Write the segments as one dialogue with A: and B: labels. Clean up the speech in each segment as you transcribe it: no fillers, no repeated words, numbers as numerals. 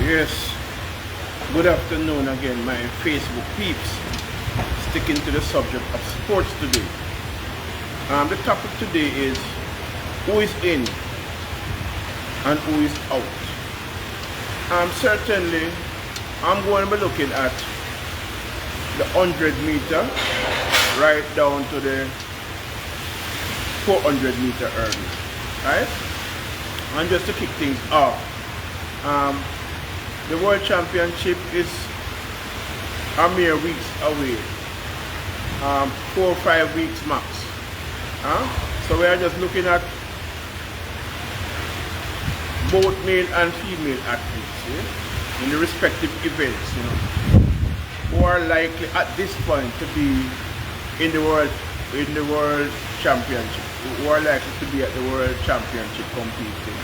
A: Yes, good afternoon again, my Facebook peeps. Sticking to the subject of sports today. The topic today is who is in and who is out. Certainly, I'm going to be looking at the 100 meter right down to the 400 meter hurdle, right? And just to kick things off, the World Championship is a mere weeks away, 4 or 5 weeks max. So we are just looking at both male and female athletes in the respective events, who are likely at this point to be in the world championship, who are likely to be at the World Championship competing.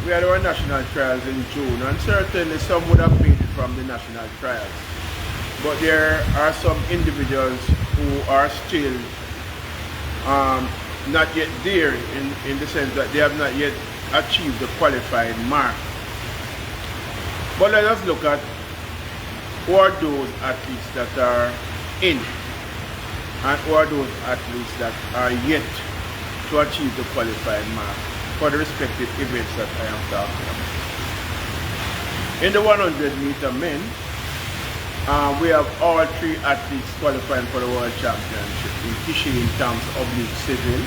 A: We had our national trials in June, and certainly some would have made it from the national trials. But there are some individuals who are still not yet there in the sense that they have not yet achieved the qualifying mark. But let us look at who are those athletes that are in and who are those athletes that are yet to achieve the qualifying mark for the respective events that I am talking about. In the 100 meter men, we have all 3 athletes qualifying for the World Championship in Kishin Tams Oblique Civil,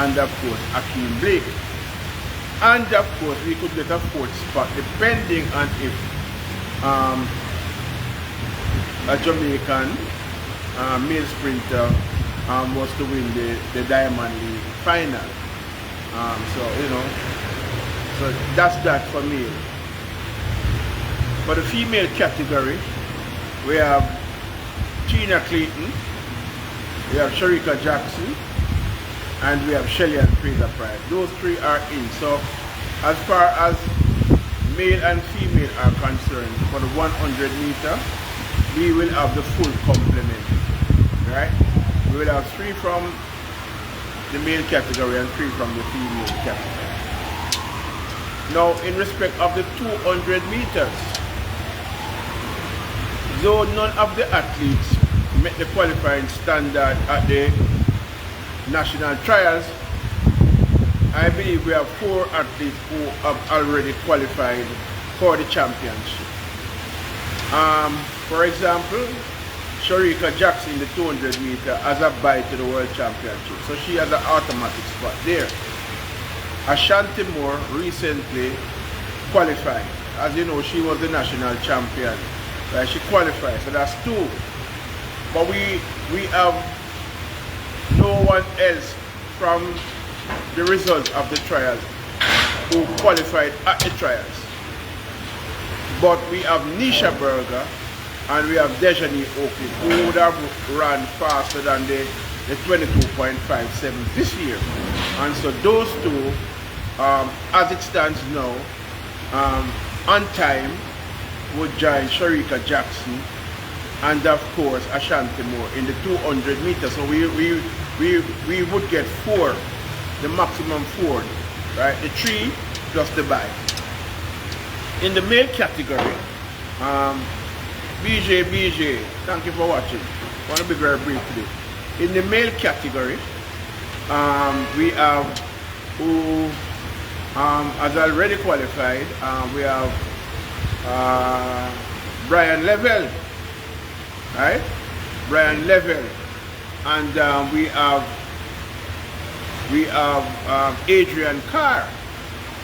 A: and of course Akeem Blake. And of course we could get a 4th spot depending on if a Jamaican male sprinter was to win the Diamond League final. So that's that for male. For the female category, we have Tina Clayton, we have Sharika Jackson, and we have Shelly and Fraser Price. Those 3 are in. So as far as male and female are concerned, for the 100 meter, we will have the full complement, right? We will have 3 from the male category and 3 from the female category. Now, in respect of the 200 meters, though none of the athletes met the qualifying standard at the national trials, I believe we have 4 athletes who have already qualified for the championship. For example, Sharika Jackson in the 200 meter has a bye to the World Championship, so she has an automatic spot there. Ashanti Moore recently qualified. As you know, she was the national champion. Right? She qualified, so that's 2. But we have no one else from the results of the trials who qualified at the trials. But we have Nisha Berger and we have Dejani Oakley, who would have run faster than the 22.57 this year. And so those 2, as it stands now, on time would join Sharika Jackson and of course Ashanti Moore in the 200 meters. So we would get 4, the maximum 4, right? The 3 plus the bye. In the male category, BJ, thank you for watching. I want to be very brief today. In the male category, we have who has already qualified. We have Brian Level, right? Brian Level, and we have Adrian Carr,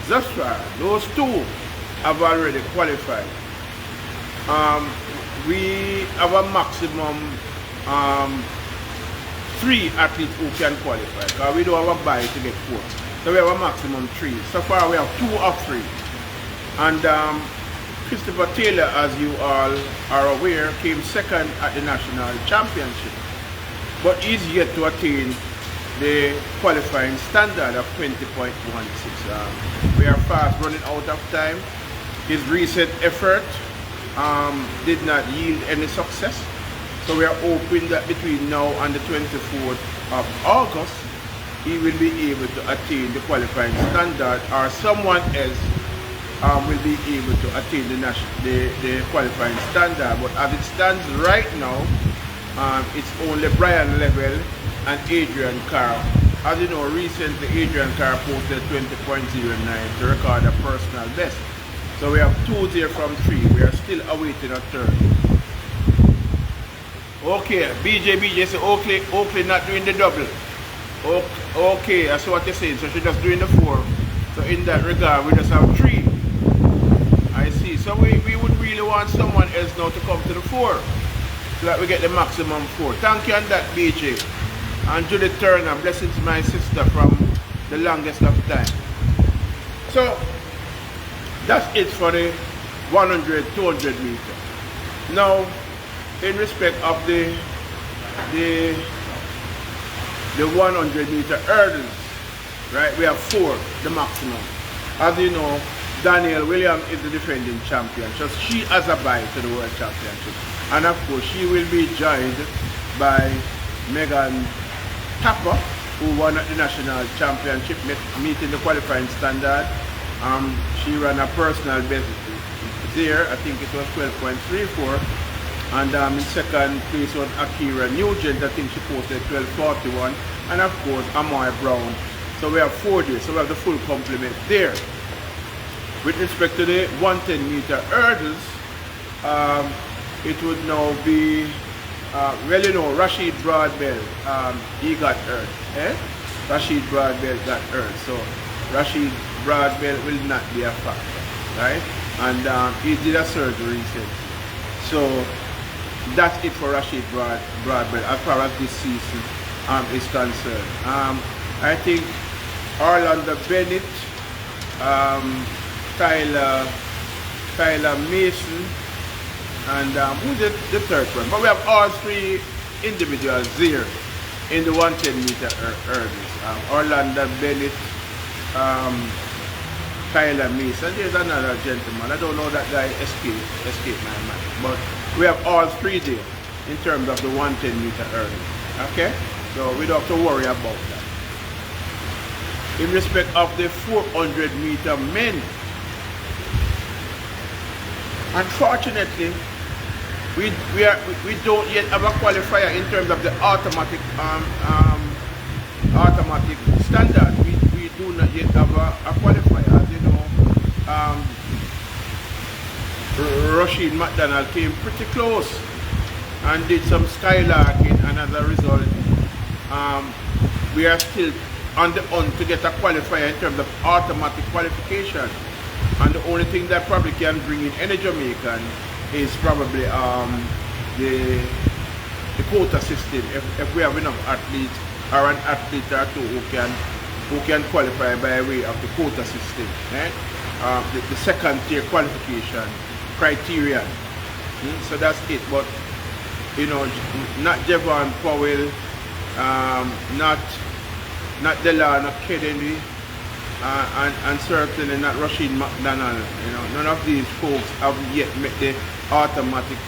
A: Zafra. Those 2 have already qualified. We have a maximum 3 athletes who can qualify, because we don't have a bye to get 4. So we have a maximum 3. So far we have 2 of 3. And Christopher Taylor, as you all are aware, came 2nd at the national championship. But he's yet to attain the qualifying standard of 20.16. We are fast running out of time. His recent effort did not yield any success. So we are hoping that between now and the 24th of August, he will be able to attain the qualifying standard, or someone else will be able to attain the qualifying standard. But as it stands right now, it's only Brian Level and Adrian Carr. As you know, recently Adrian Carr posted 20.09 to record a personal best. So we have 2 there from 3. We are still awaiting a third. Okay, BJ said Oakley not doing the double. Okay, that's what you're saying. So she's just doing the 4. So in that regard, we just have 3. I see. So we would really want someone else now to come to the 4. So that we get the maximum 4. Thank you on that, BJ. And Judith Turner, blessings to my sister from the longest of time. So that's it for the 100, 200 meter. Now, in respect of the 100 meter hurdles, right? We have 4, the maximum. As you know, Danielle Williams is the defending champion, so she has a bye to the World Championship. And of course, she will be joined by Megan Tapper, who won at the National Championship, meeting the qualifying standard. She ran a personal best there, I think it was 12.34. And in second place was Akira Nugent, I think she posted 12.41. And of course, Amoy Brown. So we have 4 there, so we have the full complement there. With respect to the 110 meter hurdles, it would now be, well, you know, Rashid Broadbell, he got hurt. Rashid Broadbell got hurt. So Rashid Broadbell will not be a factor, right? And he did a surgery recently. So that's it for Rashid Broadbell as far as this season is concerned. I think Orlando Bennett, Tyler Mason, and who's the third one? But we have all 3 individuals there in the 110 meter hurdles. Orlando Bennett, Tyler Mason. There's another gentleman. I don't know that guy escaped my mind. But we have all 3 there in terms of the 110 meter hurdles. Okay? So we don't have to worry about that. In respect of the 400 meter men, unfortunately, we don't yet have a qualifier in terms of the automatic standard. We do not yet have a qualifier. As you know, Rashid McDonald came pretty close and did some skylarking, and as a result, we are still on the hunt to get a qualifier in terms of automatic qualification. And the only thing that probably can bring in any Jamaican is probably the quota system. If we have enough athletes or an athlete or 2 who can qualify by way of the quota system, right? The second tier qualification criterion. So that's it. But you know, not Javon Powell, not Delano Kennedy, and certainly not Rashid McDonald. You know, none of these folks have yet met the automatic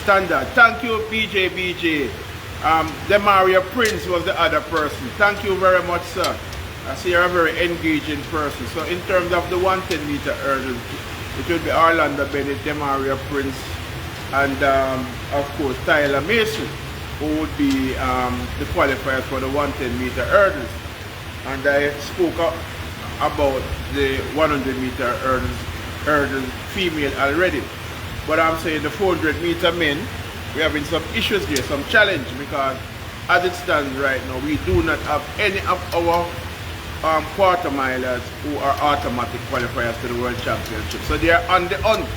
A: standard. Thank you, BJ. Demaria Prince was the other person. Thank you very much, sir. I see you're a very engaging person. So in terms of the 110 meter hurdle, it will be Orlando Bennett, Demaria Prince, and of course Tyler Mason, who would be the qualifiers for the 110 meter hurdles. And I spoke about the 100 meter hurdles female already. But I'm saying the 400 meter men, we're having some issues there, some challenge, because as it stands right now, we do not have any of our quarter milers who are automatic qualifiers to the World Championship. So they are on the hunt.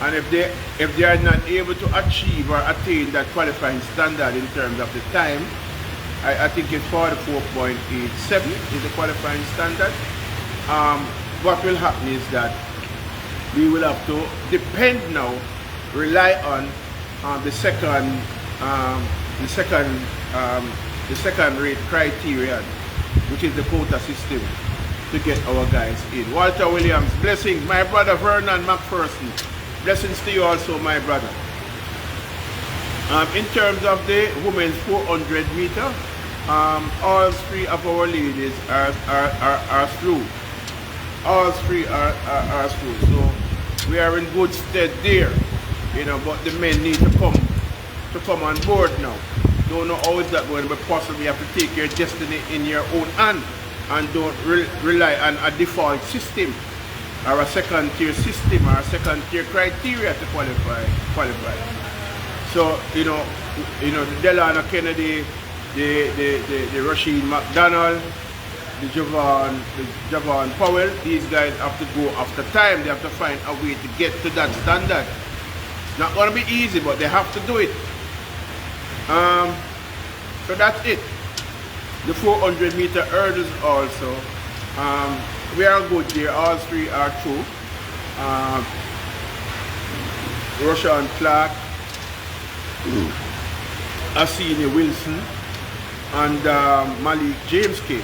A: And if they are not able to achieve or attain that qualifying standard in terms of the time, I think it's 44.87 is the qualifying standard. What will happen is that we will have to rely on the second rate criterion, which is the quota system, to get our guys in. Walter Williams, blessings. My brother Vernon McPherson, blessings to you also, my brother. In terms of the women's 400 meter, all 3 of our ladies are through. All three are through. So we are in good stead there. But the men need to come on board now. Don't know how is that going, but possibly you have to take your destiny in your own hand and don't rely on a default system or a second tier system or a second tier criteria to qualify. So the Delano Kennedy, the Rashid McDonald, the Javon Powell, these guys have to go after time. They have to find a way to get to that standard. Not going to be easy, but they have to do it. So that's it. The 400 meter hurdles also. We are good there. All three are true. Roshan Clark, Asini Wilson, and Malik James came.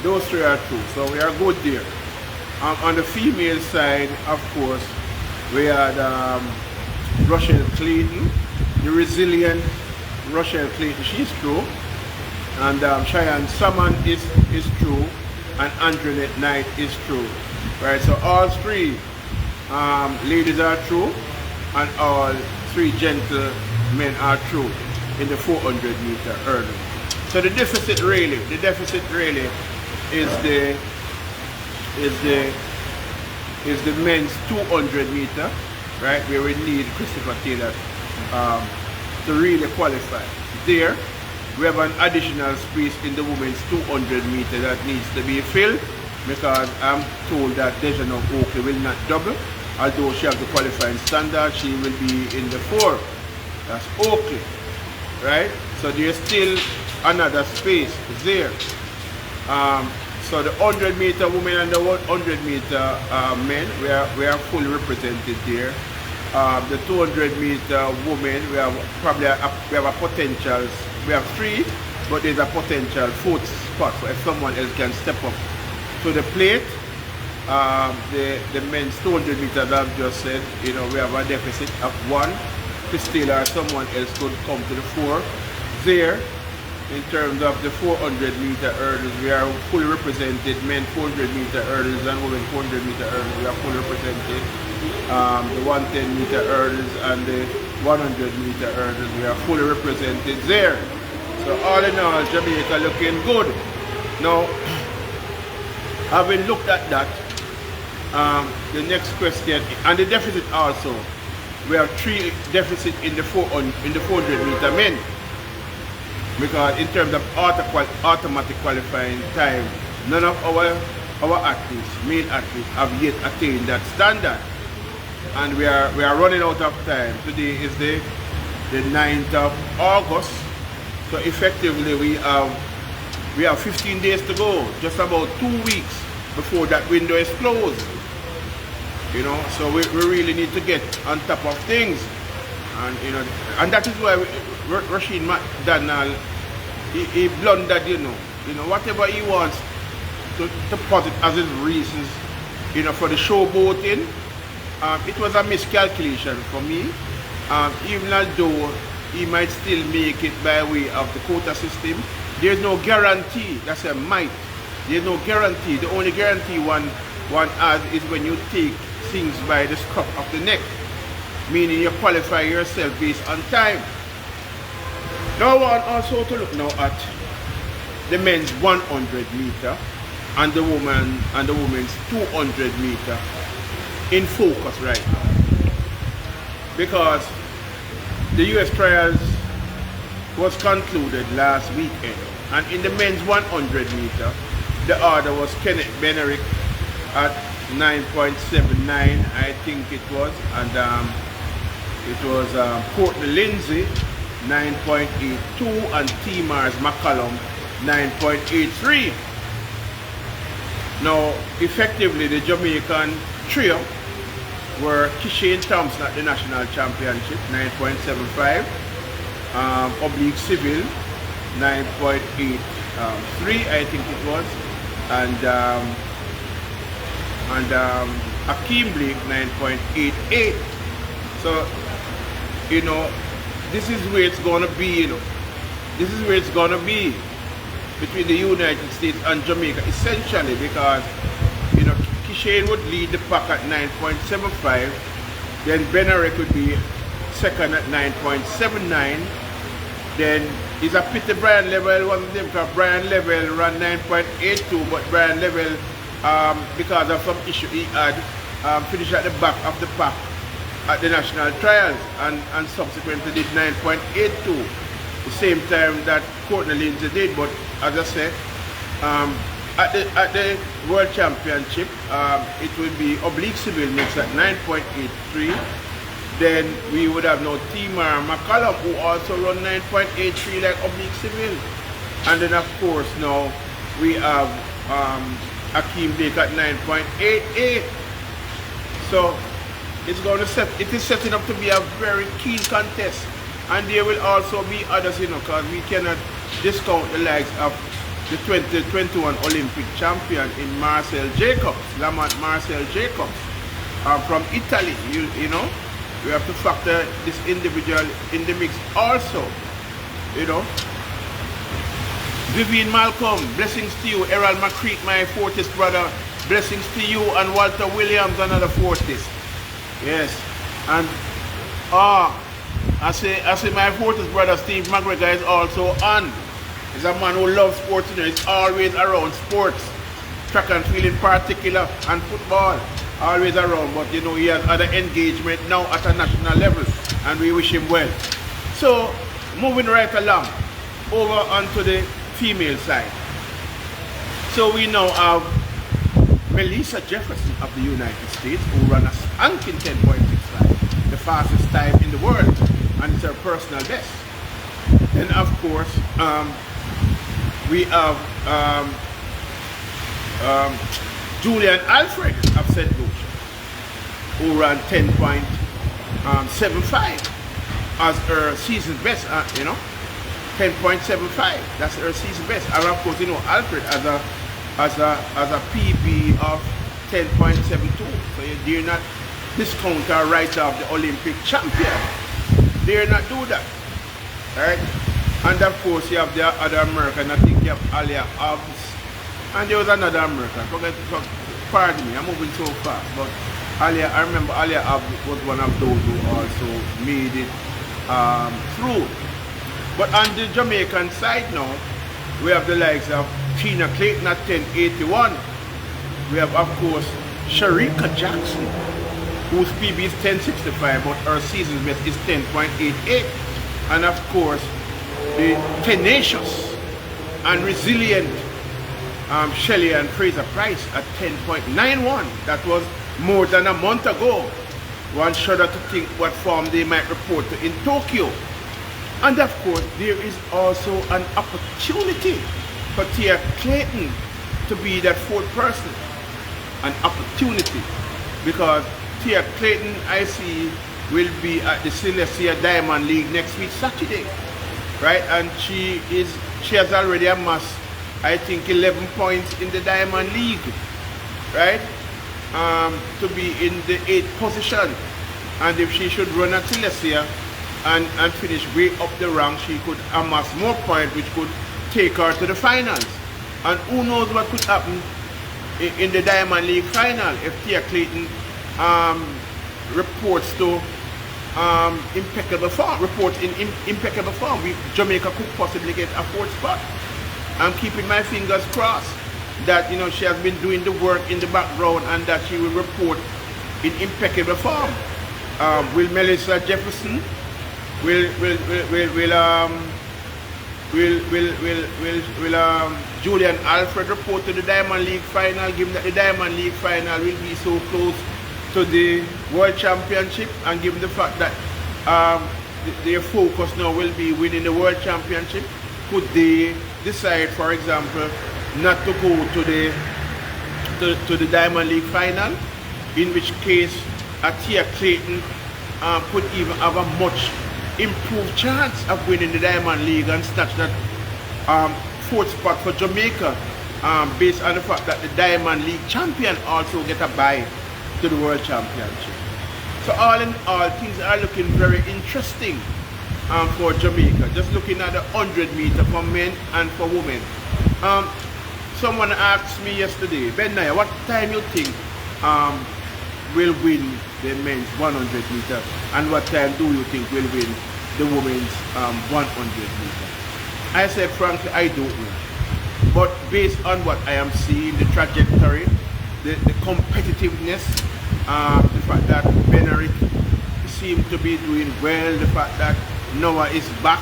A: Those three are true. So we are good there. On the female side, of course, we had Rochelle Clayton, the resilient Rochelle Clayton, she's true. And Cheyenne Salmon is true. And Antoinette Knight is true. Right, so all three ladies are true. And all three gentlemen are true in the 400 meter hurdle. So the deficit really is the men's 200 meter, right? Where we need Christopher Taylor to really qualify. There, we have an additional space in the women's 200 meter that needs to be filled, because I'm told that Dejano Oakley will not double. Although she has the qualifying standard, she will be in the 4. That's Oakley, right? So there's still another space there. So the 100 meter women and the 100 meter men, we are fully represented there. The 200 meter women, we have a potential. We have 3, but there's a potential 4th spot. So if someone else can step up to the plate, the men's 200 meters, I've just said, we have a deficit of 1. Still, or someone else could come to the 4 there. In terms of the 400 meter hurdles, we are fully represented. Men 400 meter hurdles and women 400 meter hurdles, we are fully represented. The 110 meter hurdles and the 100 meter hurdles, we are fully represented there. So all in all, Jamaica looking good. Now, having looked at that, the next question, and the deficit also, we have 3 deficits in the 400 meter men. Because in terms of automatic qualifying time, none of our athletes, male athletes, have yet attained that standard. And we are running out of time. Today is the 9th of August. So effectively we have 15 days to go, just about 2 weeks before that window is closed. So we really need to get on top of things. And and that is why Rashid McDonald, he blundered, whatever he wants to put it as his reasons, for the showboating. It was a miscalculation for me. Even although he might still make it by way of the quota system, there's no guarantee. That's a might. There's no guarantee. The only guarantee one has is when you take things by the scruff of the neck, meaning you qualify yourself based on time. Now I want also to look now at the men's 100 meter and the women's 200 meter in focus right now, because the US trials was concluded last weekend, and in the men's 100 meter, the order was Kenneth Benerick at 9.79, I think it was, and it was Courtney Lindsay 9.82 and T. Mars McCallum 9.83. Now, effectively, the Jamaican trio were Kishane Thompson at the national championship 9.75, Oblique Civil 9.83, I think it was, and Akeem Blake 9.88. So, this is where it's gonna be, This is where it's gonna be between the United States and Jamaica, essentially, because Shane would lead the pack at 9.75. Then Benarek would be second at 9.79. Then it's a pity Brian Level wasn't there because Brian Level ran 9.82, but Brian Level, because of some issue he had, finished at the back of the pack at the national trials and subsequently did 9.82, the same time that Courtney Lindsay did. But as I said, at the World Championship, it will be Oblique Civil mix at 9.83. Then we would have now Timar McCallum, who also run 9.83 like Oblique Civil. And then of course now we have Akeem Blake at 9.88. So it is setting up to be a very keen contest. And there will also be others, because we cannot discount the likes of the 2021 Olympic champion in Marcel Jacobs, Lamont Marcel Jacobs, from Italy. You know, we have to factor this individual in the mix also. Vivian Malcolm, blessings to you. Errol McCreek, my Fortis brother, blessings to you. And Walter Williams, another Fortis. Yes, and I say my Fortis brother Steve McGregor is also on. He's a man who loves sports, he's always around sports, track and field in particular, and football, always around. But he has other engagement now at a national level, and we wish him well. So, moving right along, over onto the female side. So we now have Melissa Jefferson of the United States, who ran a spanking 10.65, the fastest time in the world, and it's her personal best. Then of course, we have Julian Alfred of St. Lucia, who ran 10.75 as her season best, 10.75, that's her season best. And of course, Alfred as a PB of 10.72, so you dare not discount her right off the Olympic champion. Dare not do that, right? And of course, you have the other American. I think you have Alia Hobbs, and there was another American. Pardon me, I'm moving so fast. But I remember Alia Hobbs was one of those who also made it through. But on the Jamaican side now, we have the likes of Tina Clayton at 10.81. We have, of course, Sharika Jackson, whose PB is 10.65, but her season best is 10.88. And of course, the tenacious and resilient Shelley and Fraser Price at 10.91. That was more than a month ago. One shudder to think what form they might report to in Tokyo. And of course, there is also an opportunity for Tia Clayton to be that fourth person. An opportunity, because Tia Clayton, I see, will be at the Celestia Diamond League next week, Saturday. Right, and she has already amassed, I think, 11 points in the Diamond League, right? To be in the 8th position, and if she should run at Celestia and finish way up the rank, she could amass more points, which could take her to the finals. And who knows what could happen in the Diamond League final if Tia Clayton reports to impeccable form, impeccable form. Jamaica could possibly get a 4th spot. I'm keeping my fingers crossed that she has been doing the work in the background and that she will report in impeccable form. Will Melissa Jefferson, will Julian Alfred report to the Diamond League final, given that the Diamond League final will be so close to the World Championship, and given the fact that their focus now will be winning the World Championship? Could they decide, for example, not to go to the Diamond League final, in which case Tia Clayton could even have a much improved chance of winning the Diamond League and snatch that 4th spot for Jamaica, based on the fact that the Diamond League champion also get a bye to the World Championship. So all in all, things are looking very interesting for Jamaica. Just looking at the 100 meter for men and for women. Someone asked me yesterday, Ben Naya, what time you think um, will win the men's 100 meter, and what time do you think will win the women's 100 meter? I said frankly, I don't know. But based on what I am seeing, the trajectory, the competitiveness, the fact that Benerick seems to be doing well, the fact that Noah is back,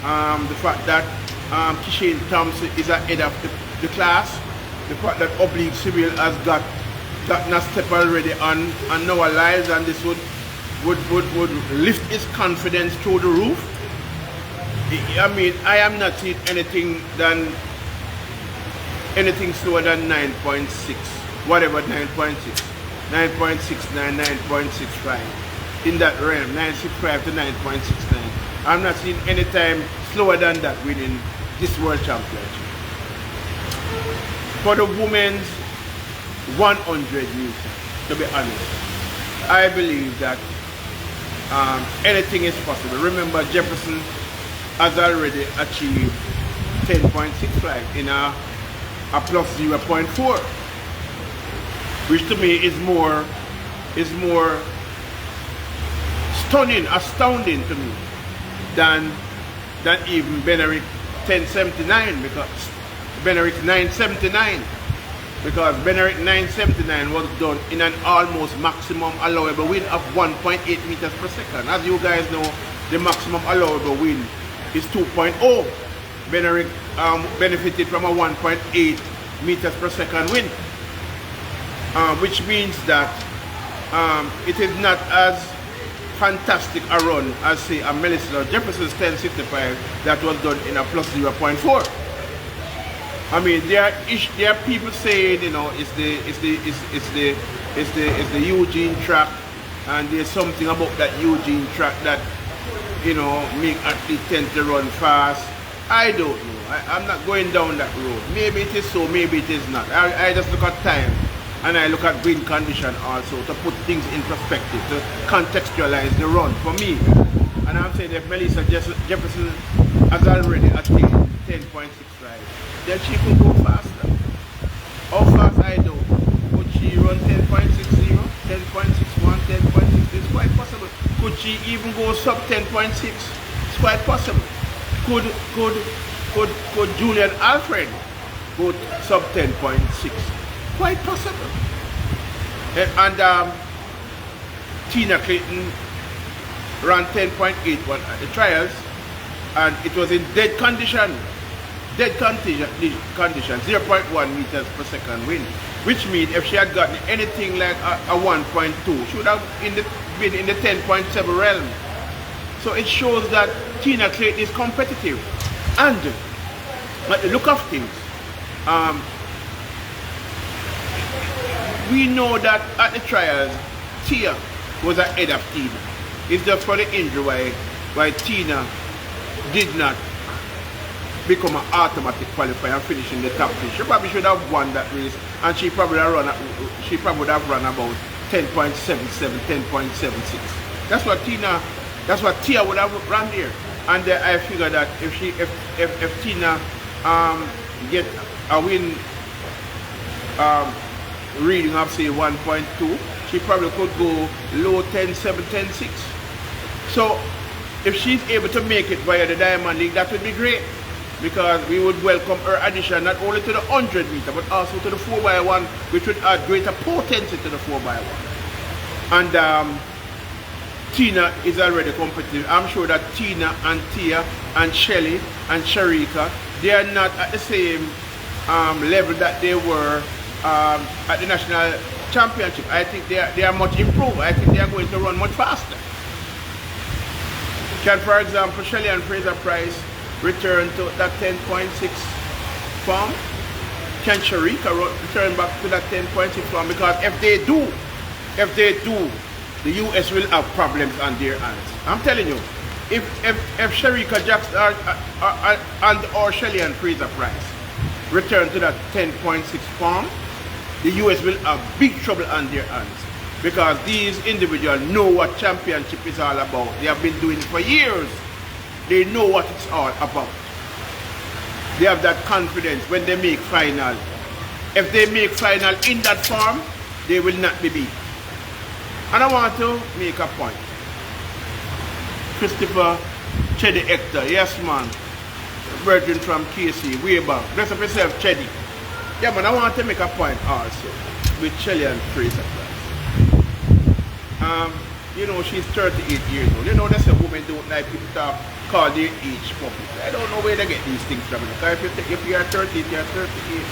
A: the fact that Kishane Thompson is ahead of the class, the fact that Oblique Civil has gotten a step already on Noah Lyles, and this would lift his confidence through the roof. I mean, I am not seeing anything slower than 9.6, whatever 9.6, 9.69, 9.65, in that realm, 9.65 to 9.69. I'm not seeing any time slower than that winning this World Championship. For the women's 100 meters, to be honest, I believe that anything is possible. Remember, Jefferson has already achieved 10.65 in a plus 0.4, which to me is more stunning, astounding to me than even Benerick 1079, because Benerick 979, because Benerick 979 was done in an almost maximum allowable wind of 1.8 meters per second. As you guys know, the maximum allowable wind is 2.0. Benerick benefited from a 1.8 meters per second wind, which means that it is not as fantastic a run as, say, a Melissa Jefferson's 1065 that was done in a plus 0.4. I mean, there are people saying, you know, it's the Eugene track, and there's something about that Eugene track that, you know, make athletes tend to run fast. I don't know. I'm not going down that road. Maybe it is so, maybe it is not. I just look at time, and I look at wind condition also, to put things in perspective, to contextualize the run for me. And I'm saying that Melissa Jefferson has already attained 10.65, then she could go faster. How fast, I don't know. Could she run 10.60, 10.61, 10.6? It's quite possible. Could she even go sub 10.6? It's quite possible. Could Julian Alfred go sub 10.6? Quite possible. And Tina Clayton ran 10.81 at the trials, and it was in dead condition, 0.1 meters per second wind, which means if she had gotten anything like a 1.2, she would have been in the 10.7 realm. So it shows that Tina Clayton is competitive. And at the look of things, we know that at the trials, Tia was ahead of Tina. It's just for the injury why Tina did not become an automatic qualifier and finish in the top 3. She probably should have won that race, and she probably would have run about 10.77, 10.76. That's what Tia would have run there. And I figure that if Tina get a win reading of, say, 1.2, she probably could go low 10.7, 10.6. So if she's able to make it via the Diamond League, that would be great, because we would welcome her addition not only to the 100 meter but also to the 4x1, which would add greater potency to the 4x1. And Tina is already competitive. I'm sure that Tina and Tia and Shelly and Sharika, they are not at the same level that they were at the national championship. I think they are much improved. I think they are going to run much faster. Can, for example, Shelly and Fraser Price return to that 10.6 form? Can Sharika return back to that 10.6 form? Because if they do, the US will have problems on their hands. I'm telling you, if Sharika Jackson or Shelly and Fraser Price return to that 10.6 form, the US will have big trouble on their hands, because these individuals know what championship is all about. They have been doing it for years. They know what it's all about. They have that confidence when they make final. If they make final in that form, they will not be beat. And I want to make a point. Christopher Cheddy Hector, yes man, virgin from KC, way back. Bless up yourself, Cheddy. Yeah man, I want to make a point also with Shelly and Fraser Price. You know, she's 38 years old. You know, that's a woman don't like people to call their age public. I don't know where they get these things from. Because if you are 38, you are 38.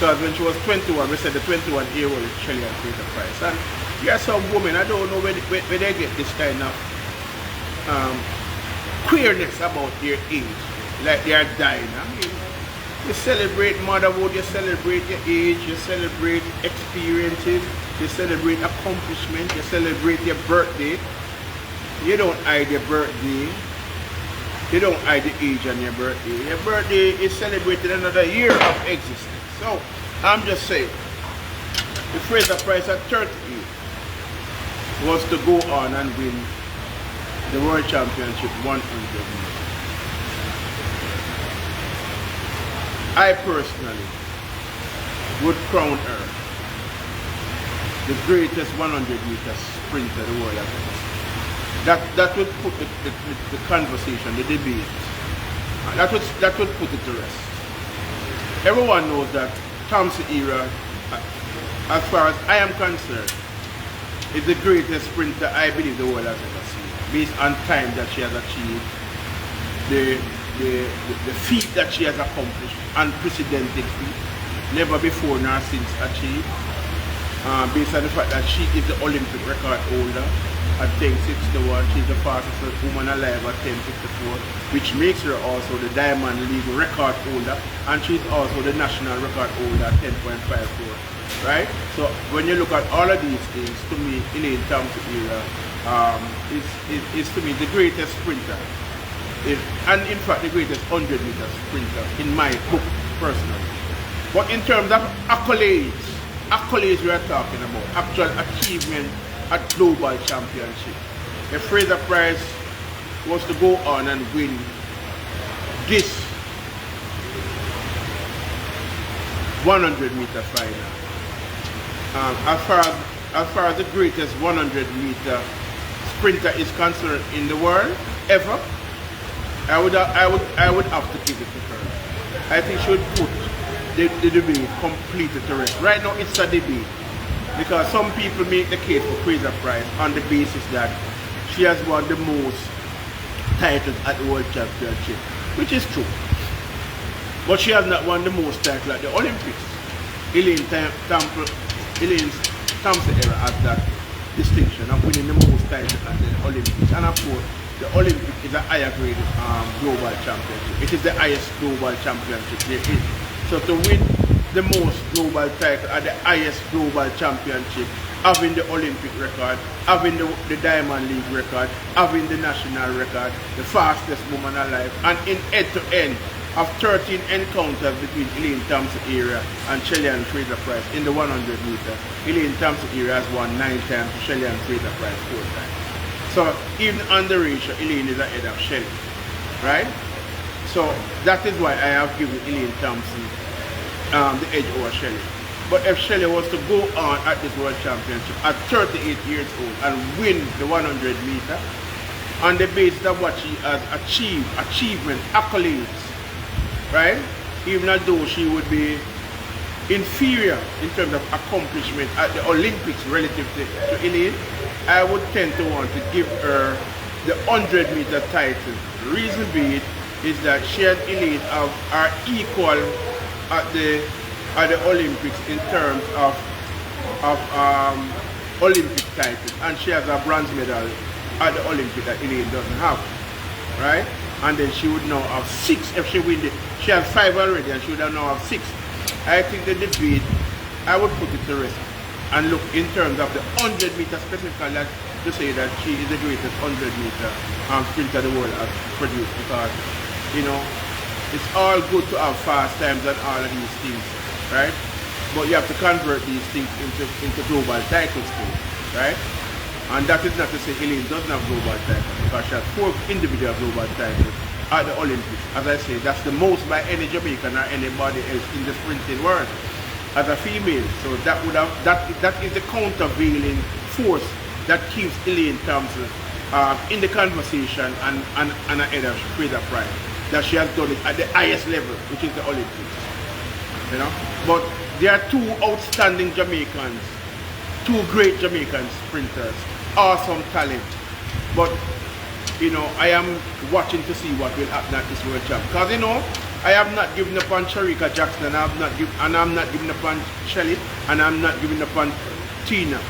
A: Because when she was 21, we said the 21-year-old Shelly and Fraser Price. And you are some woman, I don't know where they get this kind of queerness about their age. Like they are dying. I mean, you celebrate motherhood, you celebrate your age, you celebrate experiences, you celebrate accomplishment, you celebrate your birthday. You don't hide your birthday. You don't hide the age on your birthday. Your birthday is celebrated another year of existence. So, I'm just saying, the Fraser Price at 38 was to go on and win the World Championship 100 meters. I personally would crown her the greatest 100-meter sprinter the world has ever seen. That would put the conversation, the debate, that would put it to rest. Everyone knows that Thompson era, as far as I am concerned, is the greatest sprinter I believe the world has ever seen, based on time that she has achieved, the feat that she has accomplished, unprecedented feat, never before nor since achieved, based on the fact that she is the Olympic record holder at 10:61. She's the fastest woman alive at 10:54, which makes her also the Diamond League record holder, and she's also the national record holder at 10.54. Right? So when you look at all of these things, to me, Elaine Thompson era is to me the greatest sprinter. And in fact the greatest 100-meter sprinter in my book personally. But in terms of accolades we are talking about, actual achievement at global championship. If Fraser Price was to go on and win this 100-meter final, as far as the greatest 100-meter sprinter is concerned in the world ever, I would have to give it to her. I think she would put the debate completely to rest. Right now it's a debate because some people make the case for Fraser Price on the basis that she has won the most titles at the World Championship, which is true. But she has not won the most titles at the Olympics. Elaine Thompson era has that distinction of winning the most titles at the Olympics. And of course, the Olympics is a higher grade global championship. It is the highest global championship there is. So to win the most global title at the highest global championship, having the Olympic record, having the Diamond League record, having the national record, the fastest woman alive, and in head-to-end of 13 encounters between Elaine Thompson era and Shelly and Fraser Price in the 100 meter. Elaine Thompson era has won 9 times, Shelly and Fraser Price 4 times. So even on the ratio, Elaine is ahead of Shelly, right? So that is why I have given Elaine Thompson the edge over Shelly. But if Shelly was to go on at this World Championship at 38 years old and win the 100 meter on the basis of what she has achieved, achievement, accolades, right? Even though she would be inferior in terms of accomplishment at the Olympics relative to Elaine, I would tend to want to give her the 100 meter title. The reason being is that she and Elaine are equal at the Olympics in terms of Olympic titles, and she has a bronze medal at the Olympics that Elaine doesn't have, right? And then she would now have 6 if she wins it. She has 5 already and she would now have 6. I think the debate, I would put it to rest and look in terms of the 100 meter specifically to say that she is the greatest 100 meter sprinter the world has produced, because, you know, it's all good to have fast times and all of these things, right? But you have to convert these things into global titles too, right? And that is not to say Elaine doesn't have global titles, because she has 4 individual global titles at the Olympics. As I say, that's the most by any Jamaican or anybody else in the sprinting world. as a female. So that is the countervailing force that keeps Elaine Thompson in the conversation and ahead of Fraser Price. That she has done it at the highest level, which is the Olympics. You know? But there are two outstanding Jamaicans, two great Jamaican sprinters, awesome talent. But you know, I am watching to see what will happen at this World Champ. Because you know, I have not given up on Sharika Jackson, and I'm not giving up on Shelly, and I'm not giving up on Tina.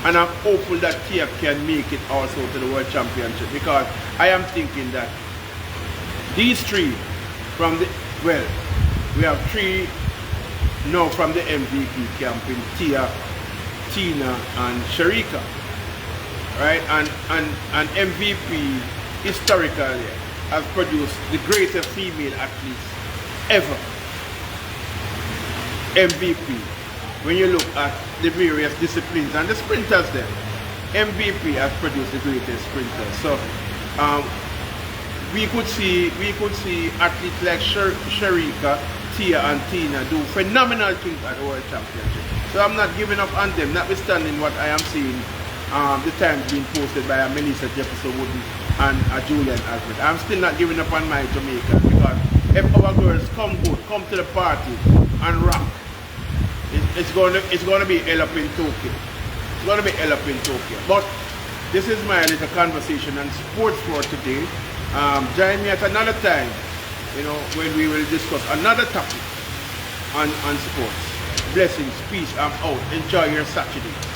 A: And I'm hopeful that Tia can make it also to the World Championship, because I am thinking that these three from the, well, we have three now from the MVP camp in Tia, Tina and Sharika. Right? And MVP historically has produced the greatest female athletes ever. MVP. When you look at the various disciplines and the sprinters then, MVP has produced the greatest sprinters. So we could see athletes like Sharika, Tia and Tina do phenomenal things at the World Championship. So I'm not giving up on them, notwithstanding what I am seeing the times being posted by Melissa Jefferson Wooden and Julian Albert. I'm still not giving up on my Jamaicans, because if our girls come good, come to the party and rock, it's going to be hell up in Tokyo. It's going to be hell up in Tokyo. But this is my little conversation on sports for today. Join me at another time, you know, when we will discuss another topic on sports. Blessings, peace, I'm out. Enjoy your Saturday.